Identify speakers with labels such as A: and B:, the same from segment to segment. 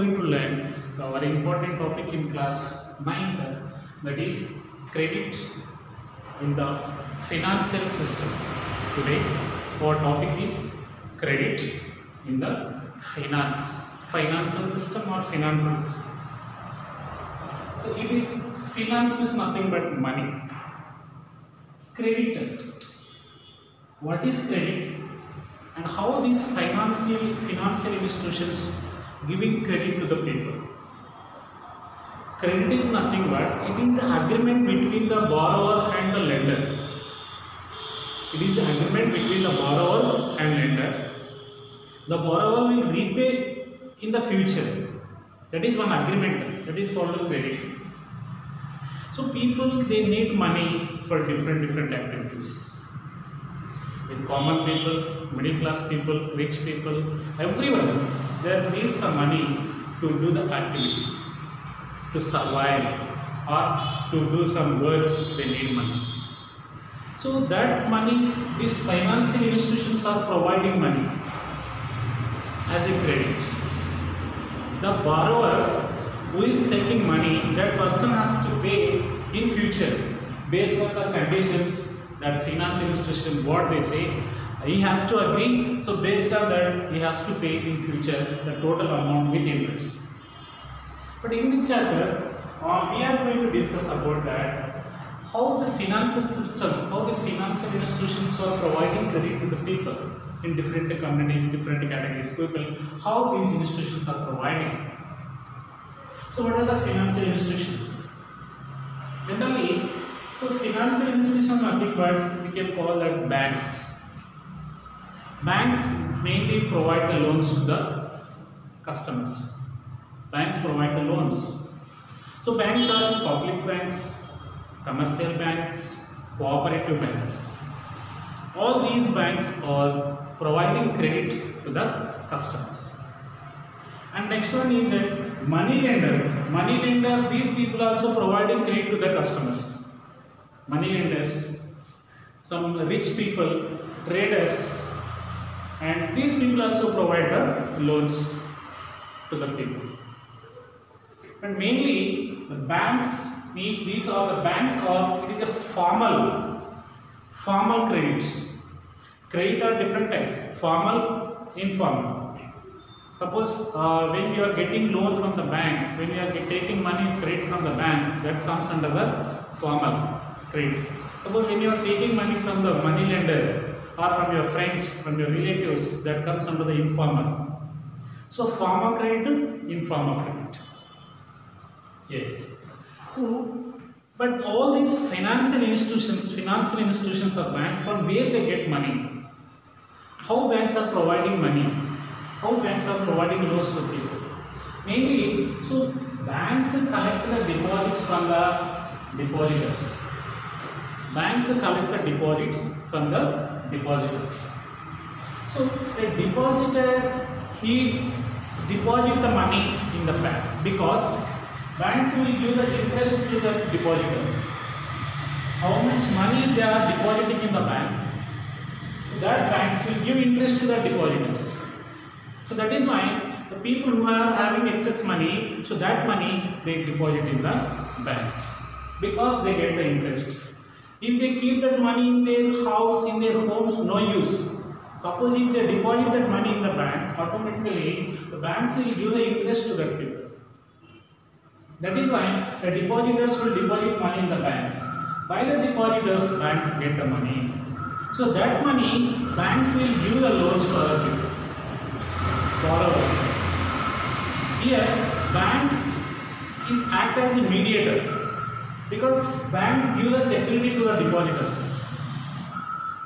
A: going to learn a very important topic in class 9, that is credit in the financial system. Today our topic is credit in the financial system or financial system. So it is, finance is nothing but money. Credit, what is credit and how these financial institutions giving credit to the people? Credit is nothing but it is an agreement between the borrower and the lender. It is an agreement between the borrower and lender. The borrower will repay in the future. That is one agreement. That is called a credit. So people, they need money for different activities. With common people, middle class people, rich people, everyone, there needs some money to do the activity, to survive, or to do some works. They need money. So that money, these financial institutions are providing money as a credit. The borrower who is taking money, that person has to pay in future based on the conditions that financial institution, what they say, he has to agree. So based on that, he has to pay in future the total amount with interest. But in this chapter, we are going to discuss about that, how the financial system, how the financial institutions are providing credit to the people in different communities, different categories, people, how these institutions are providing. So what are the financial institutions? Generally, so financial institutions are nothing but we can call that banks. Banks mainly provide the loans to the customers. Banks provide the loans. So banks are public banks, commercial banks, cooperative banks. All these banks are providing credit to the customers. And next one is that money lender. Money lender, these people are also providing credit to the customers. Money lenders, some rich people, traders, and these people also provide the loans to the people. And mainly the banks, these are the banks, or it is a formal credits. Credit are different types, formal, informal. Suppose when you are getting loan from the banks, when you are taking money credit from the banks, that comes under the formal credit. Suppose when you are taking money from the money lender or from your friends, from your relatives, that comes under the informal. So formal credit, informal credit. Yes. So, but all these financial institutions are banks, from where they get money? How banks are providing money? How banks are providing loans to people? Mainly, so banks collect the deposits from the depositors. Banks collect the deposits from the depositors. So a depositor, he deposits the money in the bank because banks will give the interest to the depositor. How much money they are depositing in the banks, that banks will give interest to the depositors. So that is why the people who are having excess money, so that money they deposit in the banks because they get the interest. If they keep that money in their house, in their homes, no use. Suppose if they deposit that money in the bank, automatically the banks will give the interest to that people. That is why the depositors will deposit money in the banks. By the depositors, banks get the money. So that money, banks will give the loans to other people, borrowers. Here, bank is act as a mediator because bank give the security to the depositors.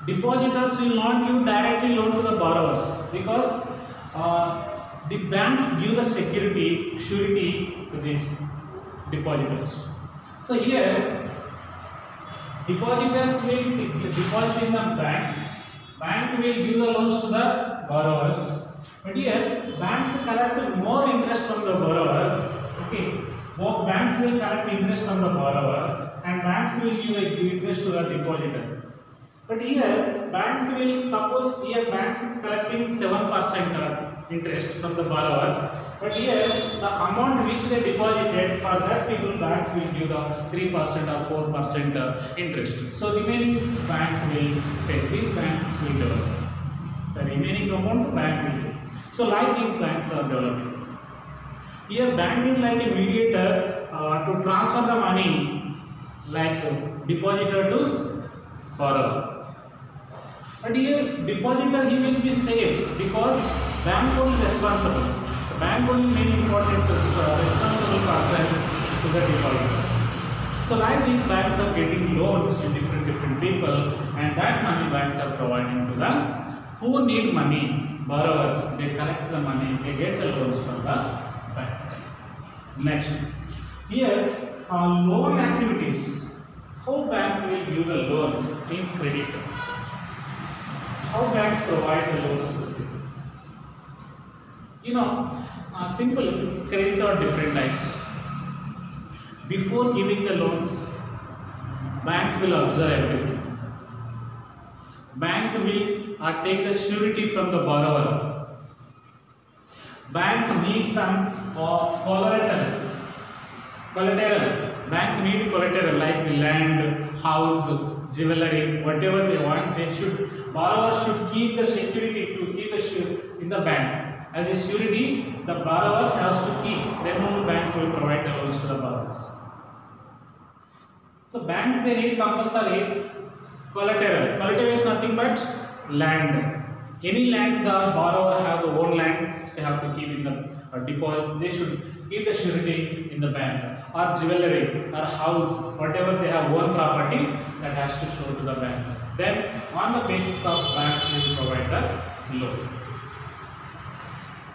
A: Depositors will not give directly loan to the borrowers because the banks give the surety to these depositors. So here, depositors will deposit in the bank. Bank will give the loans to the borrowers. But here, banks collect more interest from the borrower. Okay, both banks will collect interest from the borrower, and banks will give interest to the depositor. But here, banks will, suppose here banks collecting 7% interest from the borrower, But here the amount which they deposited, for that people banks will give the 3% or 4% interest. So remaining bank will pay. This bank will develop. The remaining amount bank will pay. So like these banks are developing. Here bank is like a mediator to transfer the money, like depositor to borrower. But here depositor he will be safe because bank only responsible. The bank only main important responsible person to the depositor. So like these banks are getting loans to different people, and that money banks are providing to them who need money, borrowers. They collect the money, they get the loans from the bank. Next, here loan activities. How banks will give the loans means credit. How banks provide the loans to the people. You know, simple credit are different types. Before giving the loans, banks will observe everything. Bank will take the surety from the borrower. Bank needs some collateral. Bank need collateral like land, house, jewelry, whatever they want. They should, borrower should keep the security to keep the in the bank. As a surety, the borrower has to keep. Then only banks will provide the loans to the borrowers. So banks they need compulsory collateral. Collateral is nothing but land. Any land the borrower have the own land, they have to keep in the deposit. They should keep the surety in the bank, or jewelry, or house, whatever they have own property that has to show to the bank. Then on the basis of banks will provide the loan.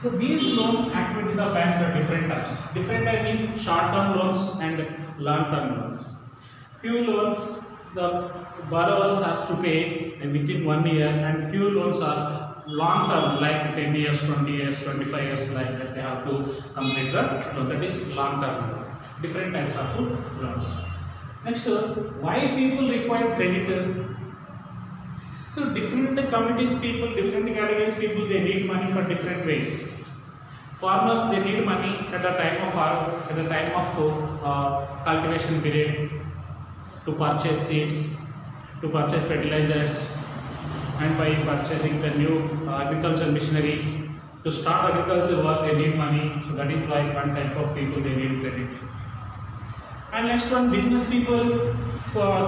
A: So these loans activities of banks are different types. Different type means short-term loans and long-term loans. Few loans the borrowers has to pay within 1 year, and few loans are long term like 10 years, 20 years, 25 years, like that they have to complete the loan. That is long term loan. Different types of loans. Next, why people require credit? So different communities people, different categories people, they need money for different ways. Farmers they need money at the time of cultivation period, to purchase seeds, to purchase fertilizers, and by purchasing the new agricultural machineries. To start agriculture work they need money, so that is why one type of people they need credit. And next one, business people,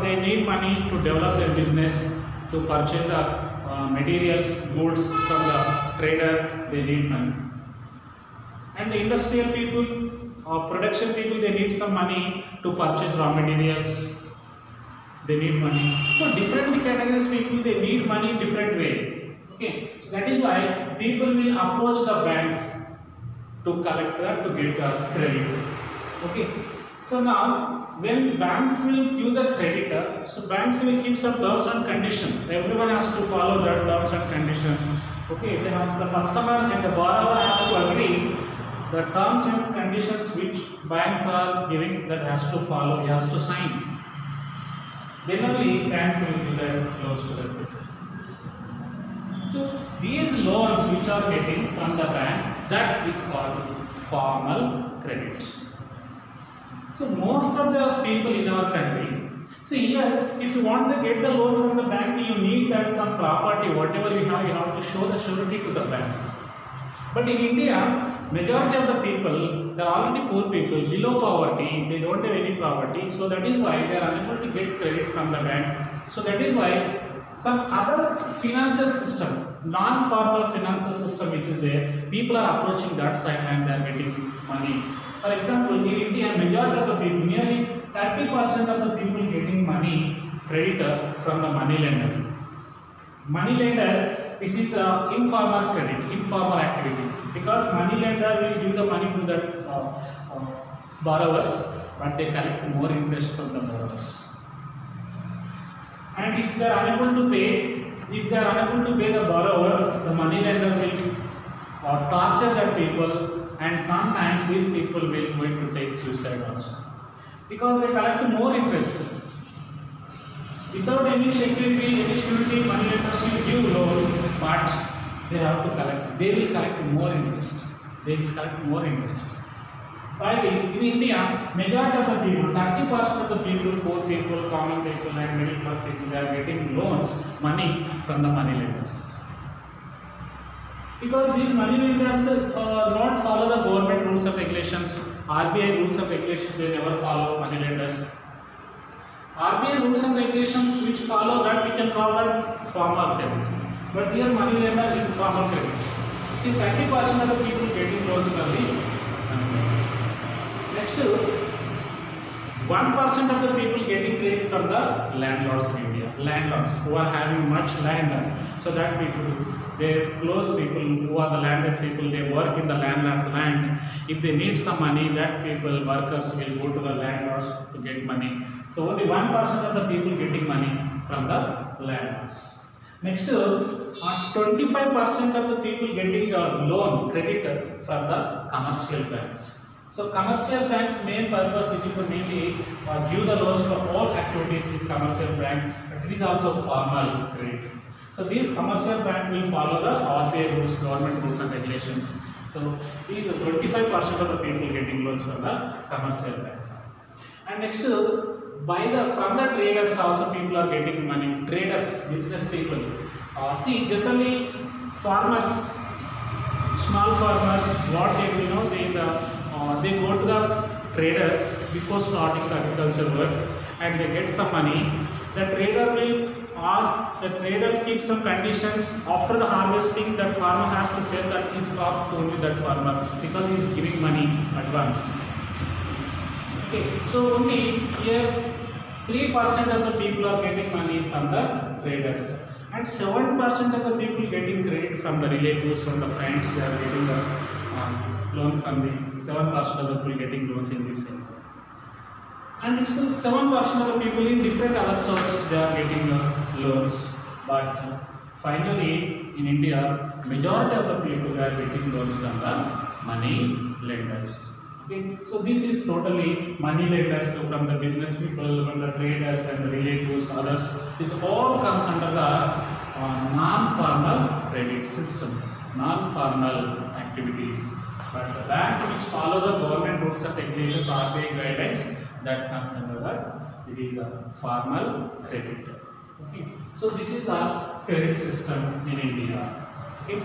A: they need money to develop their business, to purchase the materials, goods from the trader, they need money. And the industrial people or production people, they need some money to purchase raw materials. They need money. So different categories people, they need money in different way. Okay, so that is why people will approach the banks to collect to get the credit. Okay, so now when banks will give the credit, so banks will give some terms and conditions. Everyone has to follow that terms and conditions. Okay, they have the customer and the borrower has to agree the terms and conditions which banks are giving, that has to follow, he has to sign. Then only banks will give the loans to the people. So these loans which are getting from the bank, that is called formal credit. So most of the people in our country, see here, if you want to get the loan from the bank, you need that some property, whatever you have to show the surety to the bank. But in India, majority of the people, they are already poor people, below poverty, they don't have any property, so that is why they are unable to get credit from the bank. So that is why some other financial system, non-formal financial system which is there, people are approaching that side and they are getting money. For example, in India, majority of the people, nearly 30% of the people getting money, credit from the money lender. Money lender, this is informal credit, informal activity, because money lender will give the money to the borrowers, but they collect more interest from the borrowers. And if they are unable to pay, the borrower, the money lender will torture the people, and sometimes these people will going to take suicide also, because they collect more interest. Without any security, any surety, money lenders will give loan, but they have to collect. They will collect more interest. They will collect more interest. By this, in India, majority of the people, 30% of the people, poor people, common people, and middle class people, they are getting loans, money from the money lenders. Because these money lenders not follow the government rules and regulations, RBI rules and regulations, they never follow money lenders. RBI rules and regulations which follow that we can call that formal credit. But here money lender is informal credit. See, 30% of the people getting loans from these money lenders. Next, 1% of the people getting credit from the landlords in India. Landlords who are having much land, so that people, they close people who are the landless people, they work in the landlord's land. If they need some money, that people, workers will go to the landlords to get money. So only 1% of the people getting money from the landlords. Next, 25% of the people getting a loan credit from the commercial banks. So commercial banks' main purpose, it is mainly give the loans for all activities. This commercial bank, but it is also formal credit. So these commercial bank will follow the RBI rules, government rules and regulations. So these 25% of the people getting loans from the commercial bank. And next, from the traders also people are getting money. Traders, business people. See, generally farmers, small farmers, what they do, they go to the trader before starting the agriculture work, and they get some money. The trader will ask, the trader keeps some conditions. After the harvesting, that farmer has to sell that his crop to only that farmer, because he is giving money advance. Okay, so only here 3% of the people are getting money from the traders, and 7% of the people getting credit from the relatives, from the friends. They are getting the loan from these. 7% of the people getting loans in this area. And next, 7% of the people in different other sources, they are getting loans. But finally, in India, majority of the people, they are getting loans from the money lenders. Okay, so this is totally money lenders. So from the business people, from the traders and the relatives, others, this all comes under the non-formal credit system, non-formal activities. But the banks which follow the government rules and regulations, RBI guidelines, that comes under that. It is a formal credit. Okay, so this is the credit system in India. Okay.